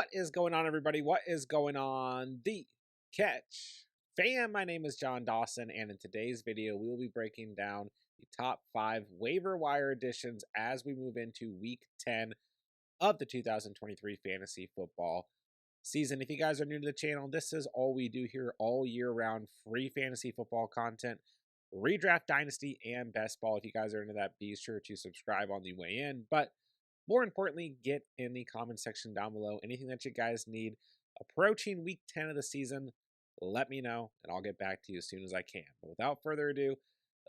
What is going on, everybody? What is going on? The Catch fam, my name is John Dawson, and in today's video, we will be breaking down the top 5 waiver wire additions as we move into week 10 of the 2023 fantasy football season. If you guys are new to the channel, this is all we do here all year round: free fantasy football content, redraft, dynasty, and best ball. If you guys are into that, be sure to subscribe on the way in. But more importantly, get in the comment section down below anything that you guys need approaching week 10 of the season. Let me know, and I'll get back to you as soon as I can. But without further ado,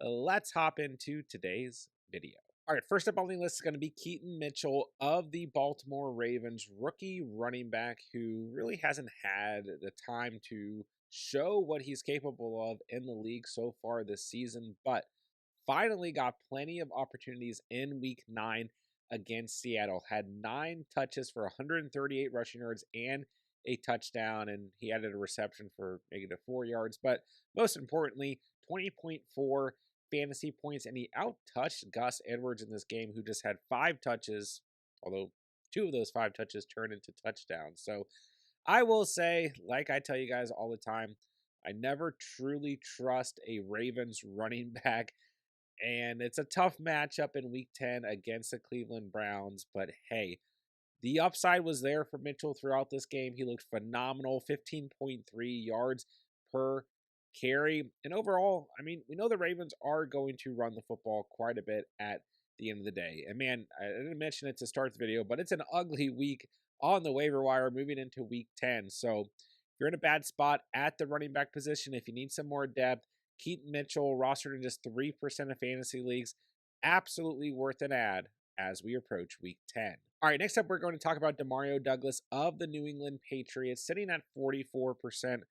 let's hop into today's video. All right, first up on the list is going to be Kareem Mitchell of the Baltimore Ravens, rookie running back who really hasn't had the time to show what he's capable of in the league so far this season, but finally got plenty of opportunities in week 9 against Seattle. Had 9 touches for 138 rushing yards and a touchdown, and he added a reception for -4 yards. But most importantly, 20.4 fantasy points, and he out-touched Gus Edwards in this game, who just had 5 touches, although 2 of those 5 touches turned into touchdowns. So I will say, like I tell you guys all the time, I never truly trust a Ravens running back, and it's a tough matchup in week 10 against the Cleveland Browns. But hey, the upside was there for Mitchell throughout this game. He looked phenomenal, 15.3 yards per carry. And overall, I mean, we know the Ravens are going to run the football quite a bit at the end of the day. And man, I didn't mention it to start the video, but it's an ugly week on the waiver wire moving into week 10. So if you're in a bad spot at the running back position, if you need some more depth, Kareem Mitchell, rostered in just 3% of fantasy leagues, absolutely worth an add as we approach week 10. All right, next up, we're going to talk about Demario Douglas of the New England Patriots, sitting at 44%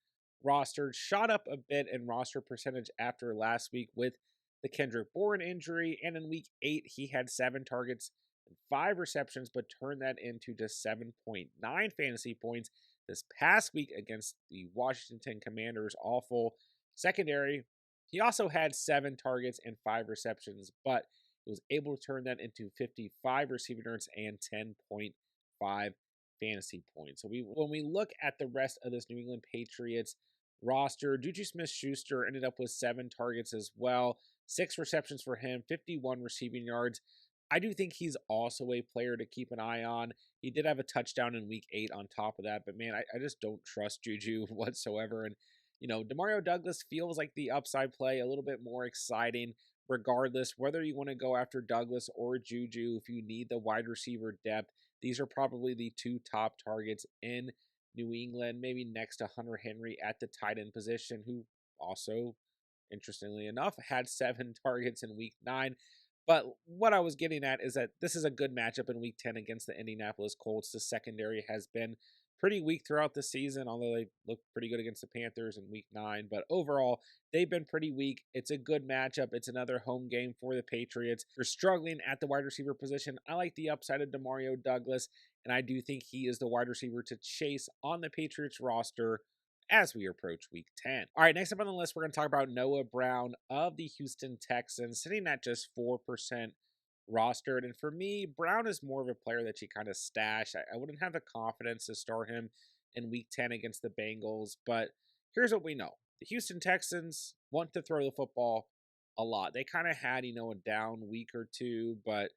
rostered, shot up a bit in roster percentage after last week with the Kendrick Bourne injury, and in week 8, he had 7 targets and 5 receptions, but turned that into just 7.9 fantasy points this past week against the Washington Commanders' awful secondary. He also had 7 targets and 5 receptions, but he was able to turn that into 55 receiving yards and 10.5 fantasy points. So when we look at the rest of this New England Patriots roster, Juju Smith-Schuster ended up with 7 targets as well, 6 receptions for him, 51 receiving yards. I do think he's also a player to keep an eye on. He did have a touchdown in week 8 on top of that, but man, I just don't trust Juju whatsoever. And you know, Demario Douglas feels like the upside play, a little bit more exciting, regardless whether you want to go after Douglas or Juju. If you need the wide receiver depth, these are probably the 2 top targets in New England, maybe next to Hunter Henry at the tight end position, who also, interestingly enough, had 7 targets in week 9. But what I was getting at is that this is a good matchup in week 10 against the Indianapolis Colts. The secondary has been pretty weak throughout the season, although they looked pretty good against the Panthers in week 9. But overall, they've been pretty weak. It's a good matchup. It's another home game for the Patriots. They're struggling at the wide receiver position. I like the upside of Demario Douglas, and I do think he is the wide receiver to chase on the Patriots roster as we approach week 10. All right, next up on the list, we're going to talk about Noah Brown of the Houston Texans, sitting at just 4% rostered. And for me, Brown is more of a player that you kind of stash. I wouldn't have the confidence to start him in week 10 against the Bengals, but here's what we know. The Houston Texans want to throw the football a lot. They kind of had, a down week or two, but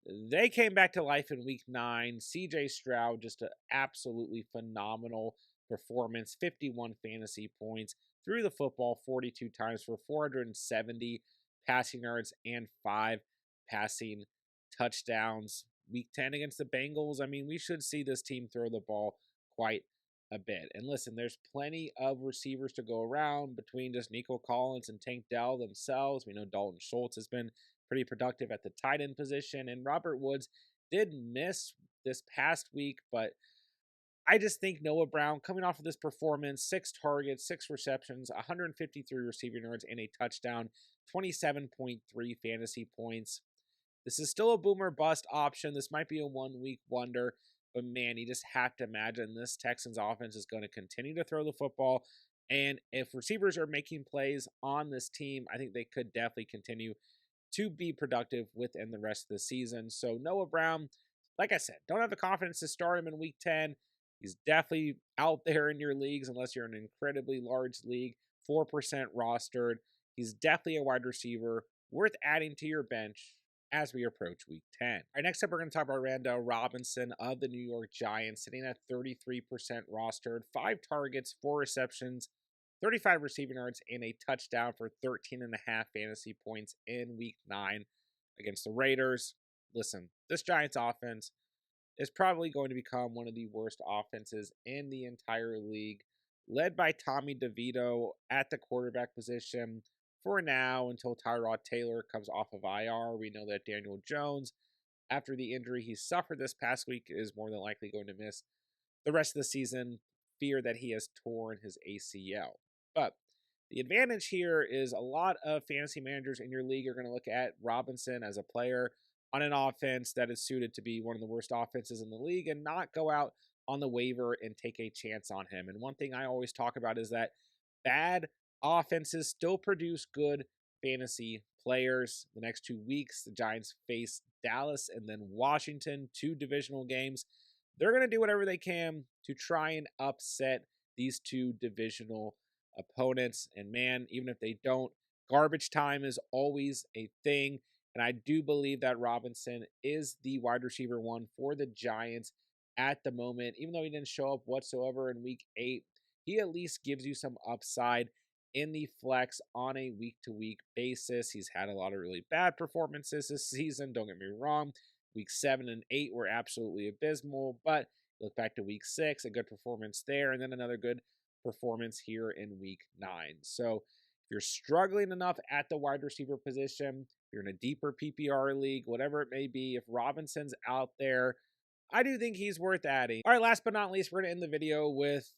they came back to life in week 9. CJ Stroud, just an absolutely phenomenal performance, 51 fantasy points, threw the football 42 times for 470 passing yards and 5 passing touchdowns. Week 10 against the Bengals, I mean, we should see this team throw the ball quite a bit. And listen, there's plenty of receivers to go around between just Nico Collins and Tank Dell themselves. We know Dalton Schultz has been pretty productive at the tight end position, and Robert Woods did miss this past week, but I just think Noah Brown, coming off of this performance, 6 targets, 6 receptions, 153 receiving yards, and a touchdown, 27.3 fantasy points. This is still a boomer bust option. This might be a 1-week wonder, but man, you just have to imagine this Texans offense is going to continue to throw the football. And if receivers are making plays on this team, I think they could definitely continue to be productive within the rest of the season. So Noah Brown, like I said, don't have the confidence to start him in week 10. He's definitely out there in your leagues unless you're in an incredibly large league, 4% rostered. He's definitely a wide receiver worth adding to your bench as we approach week 10. All right, next up, we're going to talk about Rando Robinson of the New York Giants, sitting at 33% rostered, 5 targets, 4 receptions, 35 receiving yards, and a touchdown for 13.5 fantasy points in week 9 against the Raiders. Listen, this Giants offense is probably going to become one of the worst offenses in the entire league, led by Tommy DeVito at the quarterback position for now until Tyrod Taylor comes off of IR. We know that Daniel Jones, after the injury he suffered this past week, is more than likely going to miss the rest of the season. Fear that he has torn his ACL. But the advantage here is a lot of fantasy managers in your league are going to look at Robinson as a player on an offense that is suited to be one of the worst offenses in the league and not go out on the waiver and take a chance on him. And one thing I always talk about is that bad offenses still produce good fantasy players. The next 2 weeks, the Giants face Dallas and then Washington, 2 divisional games. They're going to do whatever they can to try and upset these 2 divisional opponents. And man, even if they don't, garbage time is always a thing. And I do believe that Robinson is the wide receiver 1 for the Giants at the moment. Even though he didn't show up whatsoever in week 8, he at least gives you some upside in the flex on a week-to-week basis. He's had a lot of really bad performances this season, don't get me wrong. Week 7 and 8 were absolutely abysmal, but look back to week 6, a good performance there, and then another good performance here in week 9. So if you're struggling enough at the wide receiver position, if you're in a deeper PPR league, whatever it may be, if Robinson's out there, I do think he's worth adding. All right, last but not least, we're going to end the video with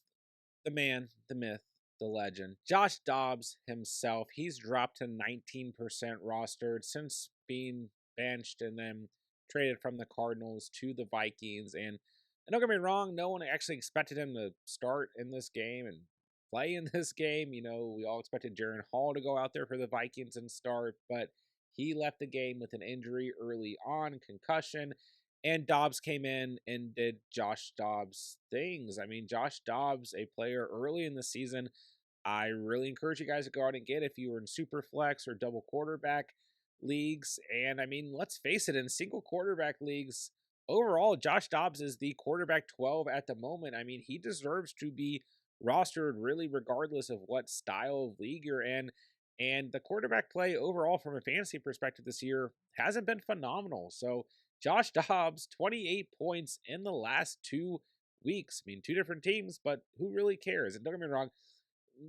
the man, the myth, the legend, Josh Dobbs himself. He's dropped to 19% rostered since being benched and then traded from the Cardinals to the Vikings. And don't get me wrong, no one actually expected him to start in this game and play in this game. You know, we all expected Jaren Hall to go out there for the Vikings and start, but he left the game with an injury early on, concussion, and Dobbs came in and did Josh Dobbs things. I mean, Josh Dobbs, a player early in the season, I really encourage you guys to go out and get if you were in super flex or double quarterback leagues. And I mean, let's face it, in single quarterback leagues, overall, Josh Dobbs is the quarterback 12 at the moment. I mean, he deserves to be rostered really regardless of what style of league you're in. And the quarterback play overall from a fantasy perspective this year hasn't been phenomenal. So Josh Dobbs, 28 points in the last 2 weeks. I mean, 2 different teams, but who really cares? And don't get me wrong,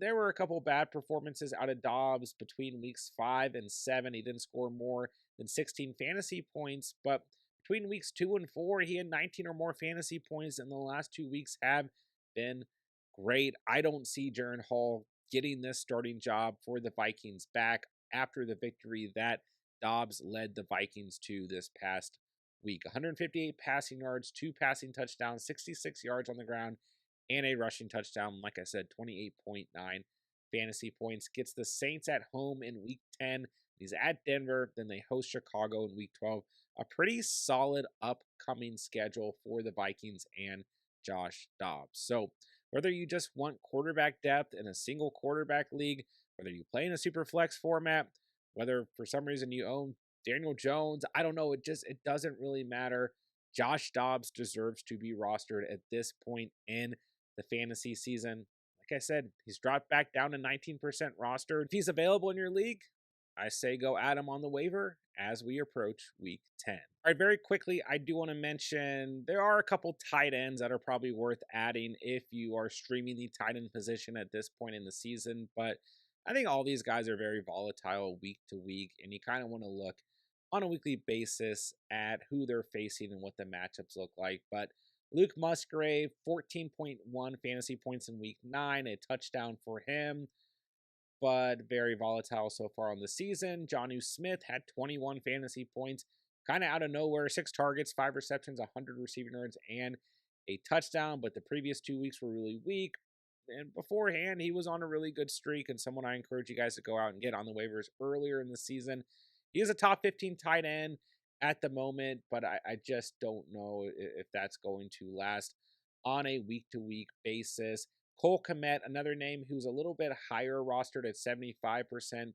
there were a couple bad performances out of Dobbs between weeks 5 and 7. He didn't score more than 16 fantasy points, but between weeks 2 and 4, he had 19 or more fantasy points, and the last 2 weeks have been great. I don't see Jaren Hall getting this starting job for the Vikings back after the victory that Dobbs led the Vikings to this past week. 158 passing yards, 2 passing touchdowns, 66 yards on the ground, and a rushing touchdown. Like I said, 28.9 fantasy points. Gets the Saints at home in week 10. He's at Denver. Then they host Chicago in week 12. A pretty solid upcoming schedule for the Vikings and Josh Dobbs. So whether you just want quarterback depth in a single quarterback league, whether you play in a super flex format, whether for some reason you own Daniel Jones, I don't know. It doesn't really matter. Josh Dobbs deserves to be rostered at this point in the fantasy season. Like I said, he's dropped back down to 19% rostered. If he's available in your league, I say go add him on the waiver as we approach week 10. All right, very quickly, I do want to mention there are a couple tight ends that are probably worth adding if you are streaming the tight end position at this point in the season. But I think all these guys are very volatile week to week, and you kind of want to look on a weekly basis at who they're facing and what the matchups look like. But Luke Musgrave, 14.1 fantasy points in week 9, a touchdown for him, but very volatile so far on the season. Jonnu Smith had 21 fantasy points, kind of out of nowhere, 6 targets, 5 receptions, 100 receiving yards, and a touchdown, but the previous 2 weeks were really weak. And beforehand, he was on a really good streak and someone I encourage you guys to go out and get on the waivers earlier in the season. He is a top 15 tight end at the moment, but I just don't know if that's going to last on a week-to-week basis. Cole Kmet, another name who's a little bit higher rostered at 75%,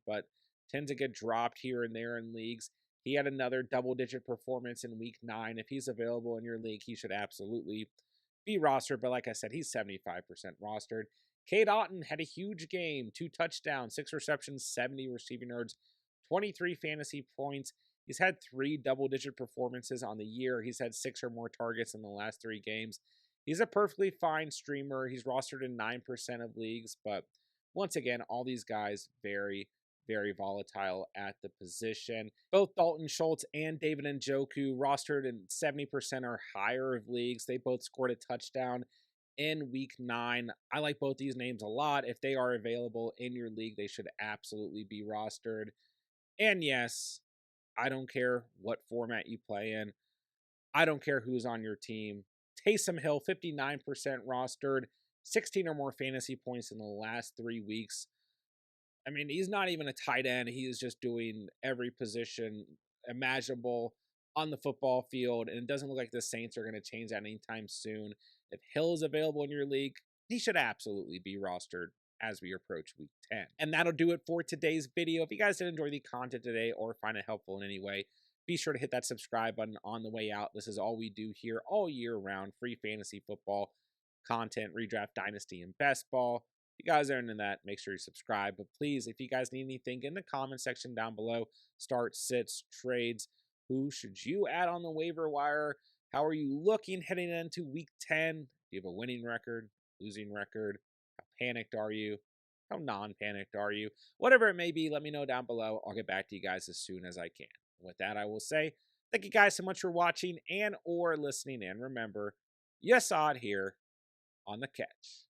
but tends to get dropped here and there in leagues. He had another double-digit performance in week 9. If he's available in your league, he should absolutely be rostered. But like I said, he's 75% rostered. Cade Otton had a huge game, 2 touchdowns, 6 receptions, 70 receiving yards, 23 fantasy points. He's had 3 double-digit performances on the year. He's had 6 or more targets in the last 3 games. He's a perfectly fine streamer. He's rostered in 9% of leagues, but once again, all these guys very volatile at the position. Both Dalton Schultz and David Njoku rostered in 70% or higher of leagues. They both scored a touchdown in week 9. I like both these names a lot. If they are available in your league, they should absolutely be rostered. And yes, I don't care what format you play in. I don't care who's on your team. Taysom Hill, 59% rostered, 16 or more fantasy points in the last 3 weeks. I mean, he's not even a tight end. He is just doing every position imaginable on the football field, and it doesn't look like the Saints are going to change that anytime soon. If Hill is available in your league, he should absolutely be rostered as we approach week 10. And that'll do it for today's video. If you guys did enjoy the content today or find it helpful in any way, be sure to hit that subscribe button on the way out. This is all we do here all year round. Free fantasy football content, redraft, dynasty, and best ball. If you guys are into that, make sure you subscribe. But please, if you guys need anything in the comment section down below, start, sits, trades, who should you add on the waiver wire? How are you looking heading into week 10? Do you have a winning record, losing record? How panicked are you? How non-panicked are you? Whatever it may be, let me know down below. I'll get back to you guys as soon as I can. With that, I will say thank you guys so much for watching and or listening. And remember, you saw it here on The Catch.